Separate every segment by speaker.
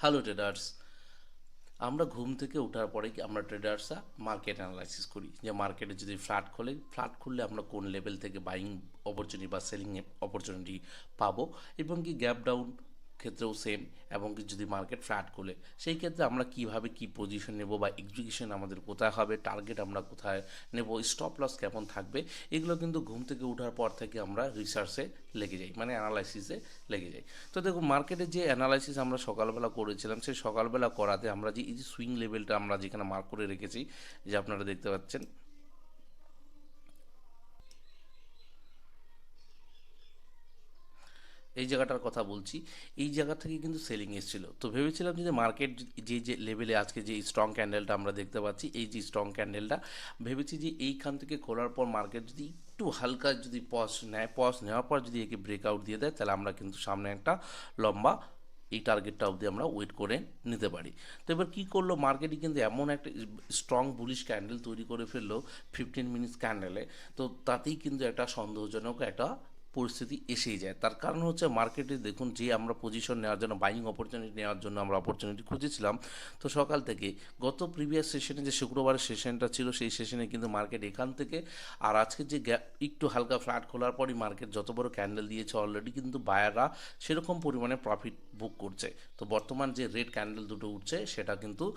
Speaker 1: Hello traders. আমরা ঘুম থেকে ওঠার পরে কি আমরা ট্রেডার্সরা মার্কেট অ্যানালাইসিস করি যে মার্কেটে যদি ফ্ল্যাট খুললে আমরা কোন লেভেল থেকে বাইং অপরচুনিটি বা সেলিং অপরচুনিটি পাবো, এবং কি গ্যাপ ডাউন ক্ষেত্রেও সেম। এবং কি যদি মার্কেট ফ্ল্যাট খোলে সেই ক্ষেত্রে আমরা কিভাবে কি পজিশন নেব বা এক্সিকিউশন আমাদের কোথায় হবে, টার্গেট আমরা কোথায় নেব, স্টপ লস কেমন থাকবে, এগুলো কিন্তু ঘুম থেকে ওঠার পর থেকে আমরা রিসার্চে লেগে যাই, মানে অ্যানালাইসিসে লেগে যাই। তো দেখুন, মার্কেটের যে অ্যানালাইসিস আমরা সকালবেলা করেছিলাম, সেই সকালবেলা করাতে আমরা যে এই যে সুইং লেভেলটা আমরা যেখানে মার্ক করে রেখেছি, যে আপনারা দেখতে পাচ্ছেন এই জায়গাটার কথা বলছি, এই জায়গা থেকে কিন্তু সেলিং এসেছিল। তো ভেবেছিলাম যে মার্কেট যে লেভেলে আজকে যে স্ট্রং ক্যান্ডেলটা আমরা দেখতে পাচ্ছি, এই যে স্ট্রং ক্যান্ডেলটা, ভেবেছি যে এইখান থেকে খোলার পর মার্কেট যদি একটু হালকা যদি পজ নেয়, পজ নেওয়ার পর যদি একে ব্রেকআউট দিয়ে দেয়, তাহলে আমরা কিন্তু সামনে একটা লম্বা এই টার্গেটটা অবধি আমরা ওয়েট করে নিতে পারি। তো এবার কী করলো মার্কেটই কিন্তু এমন একটা স্ট্রং বুলিশ ক্যান্ডেল তৈরি করে ফেললো 15 মিনিটস ক্যান্ডেলে। তো তাতেই কিন্তু একটা সন্দেহজনক একটা পরিস্থিতি এসেই যায়। তার কারণ হচ্ছে মার্কেটে দেখুন, যে আমরা পজিশন নেওয়ার জন্য, বাইং অপরচুনিটি নেওয়ার জন্য আমরা অপরচুনিটি খুঁজেছিলাম, তো সকাল থেকে গত প্রিভিয়াস সেশনে যে শুক্রবারের সেশনটা ছিল, সেই সেশনে কিন্তু মার্কেট এখান থেকে আর আজকে যে গ্যাপ একটু হালকা ফ্ল্যাট খোলার পরই মার্কেট যত বড় ক্যান্ডেল দিয়েছে, অলরেডি কিন্তু বায়াররা সেরকম পরিমাণে প্রফিট বুক করছে। তো বর্তমান যে রেড ক্যান্ডেল দুটো উঠছে, সেটা কিন্তু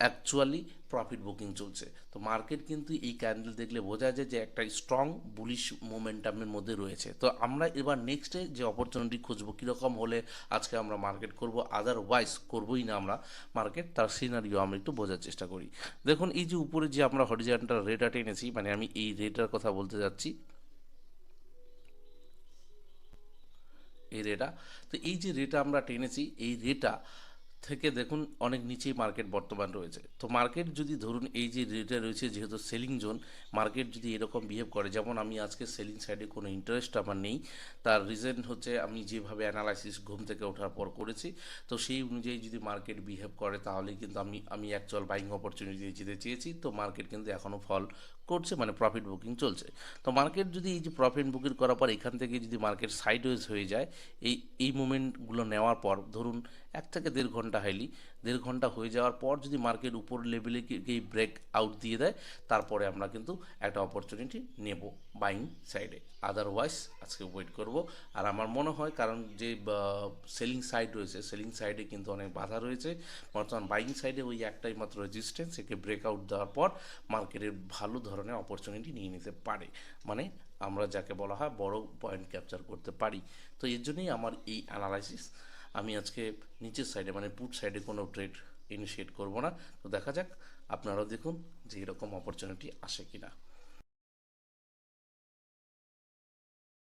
Speaker 1: অ্যাকচুয়ালি প্রফিট বুকিং চলছে। তো মার্কেট কিন্তু এই ক্যান্ডেল দেখলে বোঝা যায় যে একটা স্ট্রং বুলিশ মোমেন্টামের মধ্যে রয়েছে। তো আমরা এবার নেক্সটে যে অপরচুনিটি খুঁজবো, কীরকম হলে আজকে আমরা মার্কেট করব, আদারওয়াইজ করবোই না আমরা মার্কেট, তার সিনারিও আমরা একটু বোঝার চেষ্টা করি। দেখুন, এই যে উপরে যে আমরা হরিজন্টাল রেটা টেনেছি, মানে আমি এই রেটার কথা বলতে যাচ্ছি, এই রেটা। তো এই যে রেটা আমরা টেনেছি, এই রেটা থেকে দেখুন অনেক নিচেই মার্কেট বর্তমান রয়েছে। তো মার্কেট যদি ধরুন এই যে রেটে রয়েছে, যেহেতু সেলিং জোন, মার্কেট যদি এরকম বিহেভ করে, যেমন আমি আজকে সেলিং সাইডে কোনো ইন্টারেস্ট আমার নেই, তার রিজন হচ্ছে আমি যেভাবে অ্যানালাইসিস ঘুম থেকে ওঠার পর করেছি, তো সেই অনুযায়ী যদি মার্কেট বিহেভ করে, তাহলে কিন্তু আমি অ্যাকচুয়াল বাইং অপরচুনিটি যেতে চেয়েছি। তো মার্কেট কিন্তু এখনও ফল করছে, মানে প্রফিট বুকিং চলছে। তো মার্কেট যদি এই যে প্রফিট বুকিং করার পর এখান থেকে যদি মার্কেট সাইডওয়েজ হয়ে যায়, এই এই মুভমেন্টগুলো নেওয়ার পর ধরুন 1 থেকে 1.5 ঘন্টা, হাইলি 1.5 ঘন্টা হয়ে যাওয়ার পর যদি মার্কেট উপর লেভেলে গিয়ে ব্রেক আউট দিয়ে দেয়, তারপরে আমরা কিন্তু একটা অপরচুনিটি নেব বাইং সাইডে। আদারওয়াইজ আজকে ওয়েট করব। আর আমার মনে হয়, কারণ যে সেলিং সাইড রয়েছে, সেলিং সাইডে কিন্তু অনেক বাধা রয়েছে, বর্তমান বাইং সাইডে ওই একটাই মাত্র রেজিস্ট্যান্স, একে ব্রেকআউট দেওয়ার পর মার্কেটের ভালো ধরনের অপরচুনিটি নিয়ে নিতে পারে, মানে আমরা যাকে বলা হয় বড় পয়েন্ট ক্যাপচার করতে পারি। তো এর জন্যই আমার এই অ্যানালাইসিস। আমি আজকে নিচের সাইডে, মানে পুট সাইডে কোনো ট্রেড ইনিশিয়েট করব না। তো দেখা যাক, আপনারাও দেখুন যে এরকম অপরচুনিটি আসে কিনা।